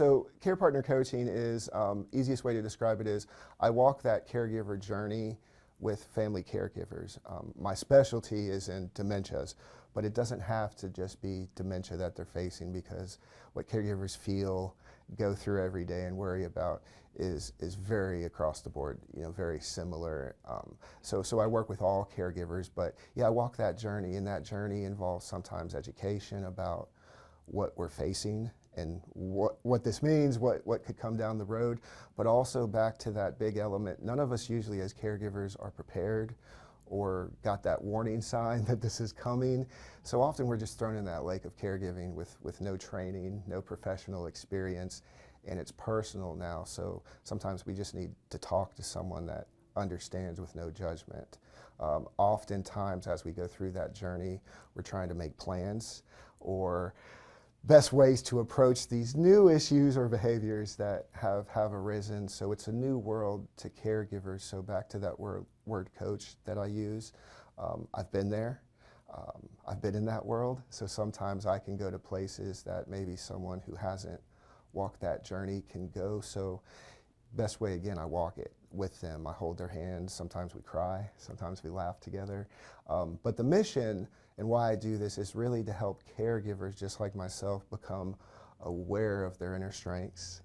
So care partner coaching is, easiest way to describe it is, I walk that caregiver journey with family caregivers. My specialty is in dementias, but it doesn't have to just be dementia that they're facing, because what caregivers feel, go through every day and worry about is very across the board, very similar. So I work with all caregivers, but yeah, I walk that journey, and that journey involves sometimes education about what we're facing and what this means, what could come down the road, but also back to that big element. None of us usually as caregivers are prepared or got that warning sign that this is coming. So often we're just thrown in that lake of caregiving with no training, no professional experience, and it's personal now. So sometimes we just need to talk to someone that understands with no judgment. Oftentimes as we go through that journey, we're trying to make plans or best ways to approach these new issues or behaviors that have arisen. So it's a new world to caregivers. So back to that word coach that I use, I've been there. I've been in that world. So sometimes I can go to places that maybe someone who hasn't walked that journey can go. So best way, again, I walk it with them. I hold their hands. Sometimes we cry. Sometimes we laugh together. But the mission and why I do this is really to help caregivers just like myself become aware of their inner strengths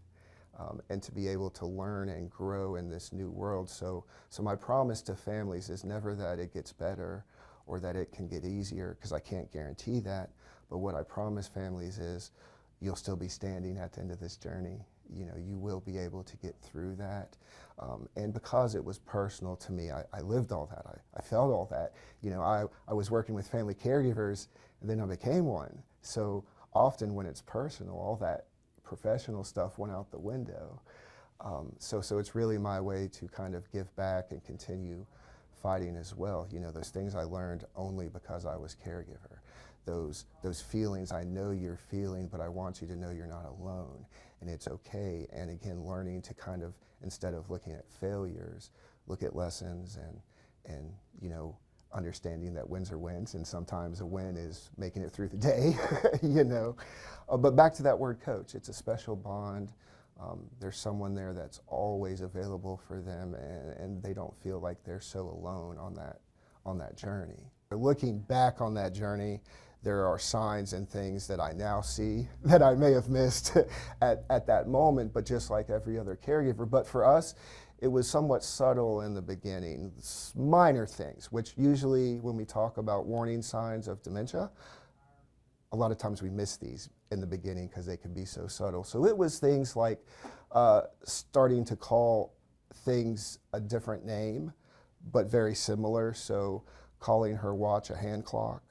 and to be able to learn and grow in this new world. So my promise to families is never that it gets better or that it can get easier, because I can't guarantee that. But what I promise families is you'll still be standing at the end of this journey. You will be able to get through that. And because it was personal to me, I lived all that. I felt all that. I was working with family caregivers, and then I became one. So often when it's personal, all that professional stuff went out the window. So it's really my way to kind of give back and continue fighting as well. Those things I learned only because I was caregiver. Those feelings I know you're feeling, but I want you to know you're not alone, and it's okay. And again, learning to kind of, instead of looking at failures, look at lessons and understanding that wins are wins, and sometimes a win is making it through the day, But back to that word coach, it's a special bond. There's someone there that's always available for them, and they don't feel like they're so alone on that journey. Looking back on that journey, there are signs and things that I now see that I may have missed at that moment, but just like every other caregiver. But for us, it was somewhat subtle in the beginning, minor things, which usually when we talk about warning signs of dementia, a lot of times we miss these in the beginning because they can be so subtle. So it was things like starting to call things a different name, but very similar. So calling her watch a hand clock,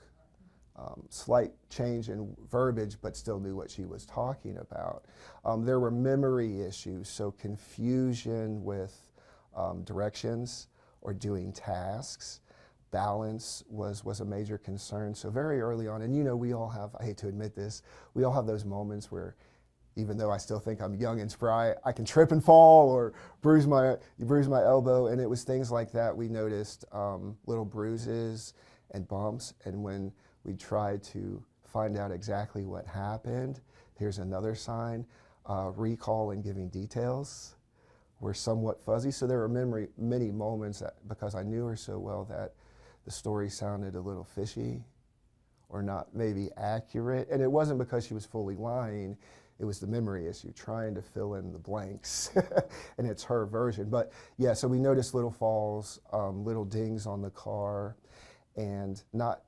slight change in verbiage, but still knew what she was talking about. There were memory issues, so confusion with directions or doing tasks. Balance was a major concern. So very early on, and we all have, I hate to admit this, we all have those moments where even though I still think I'm young and spry, I can trip and fall or bruise my elbow, and it was things like that. We noticed little bruises and bumps, and when we tried to find out exactly what happened, here's another sign, recall and giving details were somewhat fuzzy. So there were many moments that, because I knew her so well, that the story sounded a little fishy or not maybe accurate, and it wasn't because she was fully lying. It was the memory issue, trying to fill in the blanks, and it's her version. But yeah, so we noticed little falls, little dings on the car, and not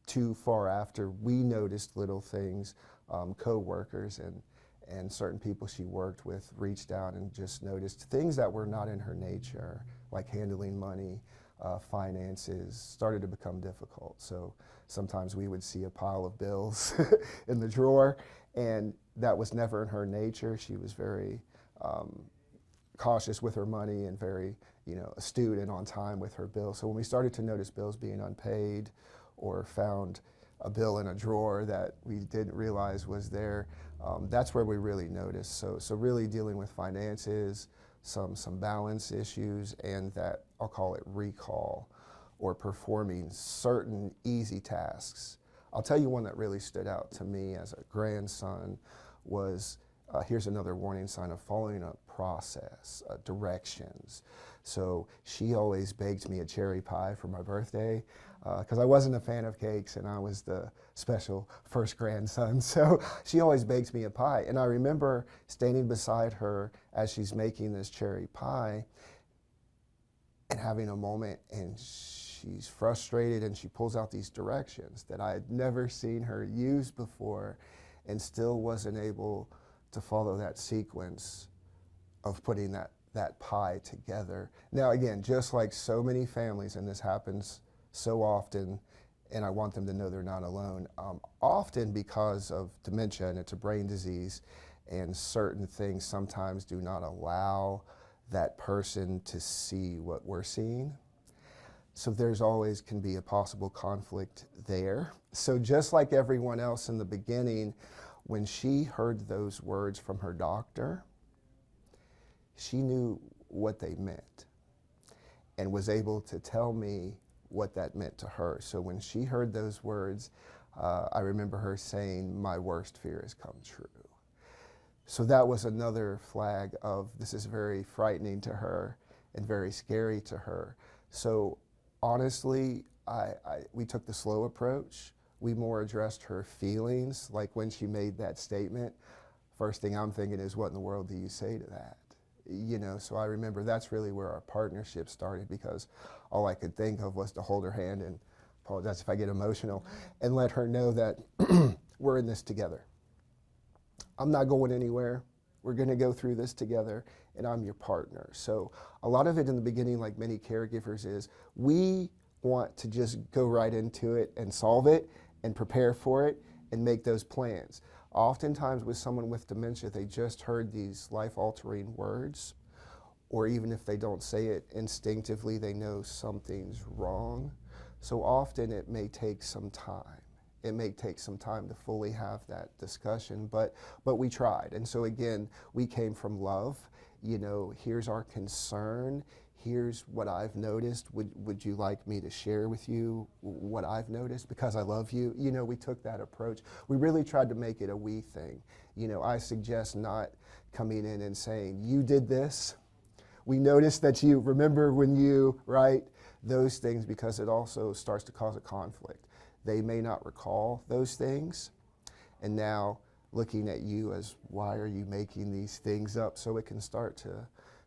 too far after, we noticed little things. Co-workers and certain people she worked with reached out and just noticed things that were not in her nature, like handling money, finances, started to become difficult. So sometimes we would see a pile of bills in the drawer, and that was never in her nature. She was very cautious with her money and very astute and on time with her bills. So when we started to notice bills being unpaid or found a bill in a drawer that we didn't realize was there, that's where we really noticed. So really dealing with finances, some balance issues, and that, I'll call it recall, or performing certain easy tasks. I'll tell you one that really stood out to me as a grandson was here's another warning sign of following a process, directions. So she always baked me a cherry pie for my birthday because I wasn't a fan of cakes and I was the special first grandson. So she always baked me a pie. And I remember standing beside her as she's making this cherry pie and having a moment, and she's frustrated and she pulls out these directions that I had never seen her use before and still wasn't able to follow that sequence of putting that pie together. Now again, just like so many families, and this happens so often, and I want them to know they're not alone, often because of dementia, and it's a brain disease, and certain things sometimes do not allow that person to see what we're seeing. So there's always can be a possible conflict there. So just like everyone else in the beginning, when she heard those words from her doctor, she knew what they meant and was able to tell me what that meant to her. So when she heard those words, I remember her saying, "My worst fear has come true." So that was another flag of this is very frightening to her and very scary to her. So honestly, we took the slow approach. We more addressed her feelings. Like when she made that statement, first thing I'm thinking is, what in the world do you say to that? You know, so I remember that's really where our partnership started, because all I could think of was to hold her hand, and apologize if I get emotional, and let her know that we're in this together. I'm not going anywhere. We're going to go through this together, and I'm your partner. So a lot of it in the beginning, like many caregivers, is we want to just go right into it and solve it and prepare for it and make those plans. Oftentimes with someone with dementia, they just heard these life-altering words, or even if they don't say it instinctively, they know something's wrong. So often it may take some time. It may take some time to fully have that discussion, but we tried. And so again, we came from love. You know, here's our concern. Here's what I've noticed. Would you like me to share with you what I've noticed? Because I love you. You know, we took that approach. We really tried to make it a we thing. You know, I suggest not coming in and saying, you did this. We noticed that you, remember when you, right? Those things, because it also starts to cause a conflict. They may not recall those things, and now looking at you as, why are you making these things up? So it can start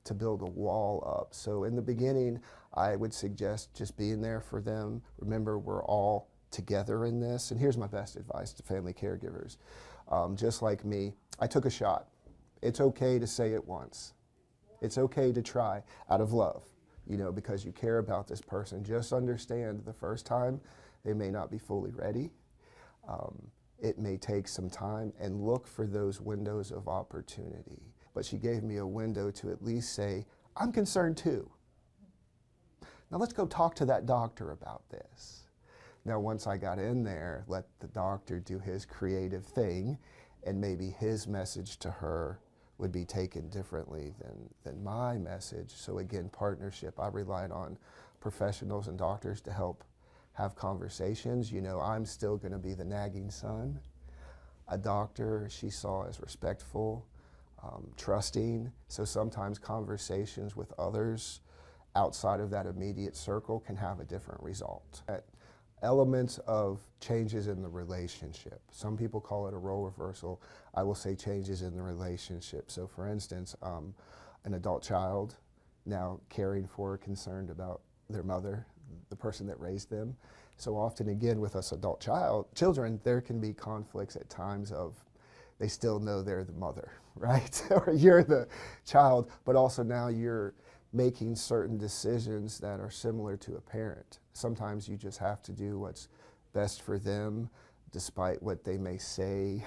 to build a wall up. So in the beginning, I would suggest just being there for them. Remember, we're all together in this. And here's my best advice to family caregivers. Just like me, I took a shot. It's okay to say it once. It's okay to try out of love, you know, because you care about this person. Just understand the first time, they may not be fully ready. It may take some time, and look for those windows of opportunity. But she gave me a window to at least say, I'm concerned too. Now let's go talk to that doctor about this. Now once I got in there, let the doctor do his creative thing, and maybe his message to her would be taken differently than my message. So again, partnership. I relied on professionals and doctors to help have conversations. You know, I'm still going to be the nagging son. A doctor she saw as respectful, trusting. So sometimes conversations with others outside of that immediate circle can have a different result. Elements of changes in the relationship. Some people call it a role reversal. I will say changes in the relationship. So for instance, an adult child now caring for, concerned about their mother, the person that raised them. So often again with us children, there can be conflicts at times of they still know they're the mother, right? Or you're the child, but also now you're making certain decisions that are similar to a parent. Sometimes you just have to do what's best for them, despite what they may say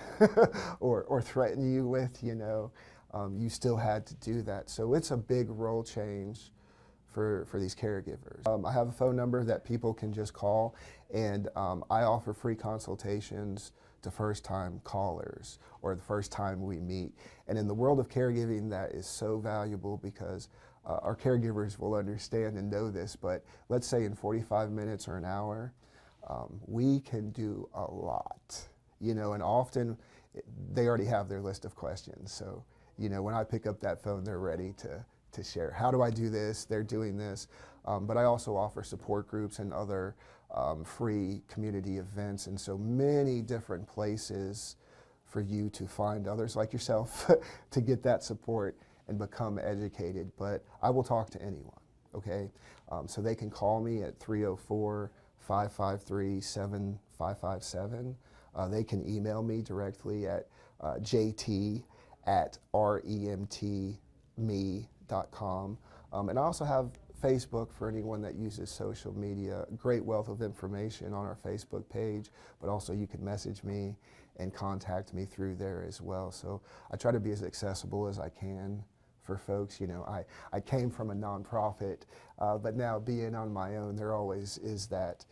or threaten you with, you know. You still had to do that. So it's a big role change for these caregivers. I have a phone number that people can just call, and I offer free consultations to first-time callers or the first time we meet. And in the world of caregiving, that is so valuable because our caregivers will understand and know this, but let's say in 45 minutes or an hour, we can do a lot. You know, and often they already have their list of questions. So, you know, when I pick up that phone, they're ready to share. How do I do this? They're doing this. But I also offer support groups and other free community events, and so many different places for you to find others like yourself to get that support and become educated. But I will talk to anyone, okay? So they can call me at 304-553-7557. They can email me directly at jt@remtme.com. And I also have Facebook for anyone that uses social media. Great wealth of information on our Facebook page, but also you can message me and contact me through there as well. So I try to be as accessible as I can for folks. You know, I came from a nonprofit, but now being on my own, there always is that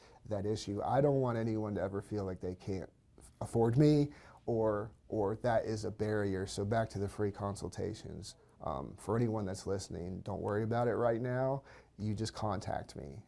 issue. I don't want anyone to ever feel like they can't afford me or that is a barrier. So back to the free consultations. For anyone that's listening, don't worry about it right now. You just contact me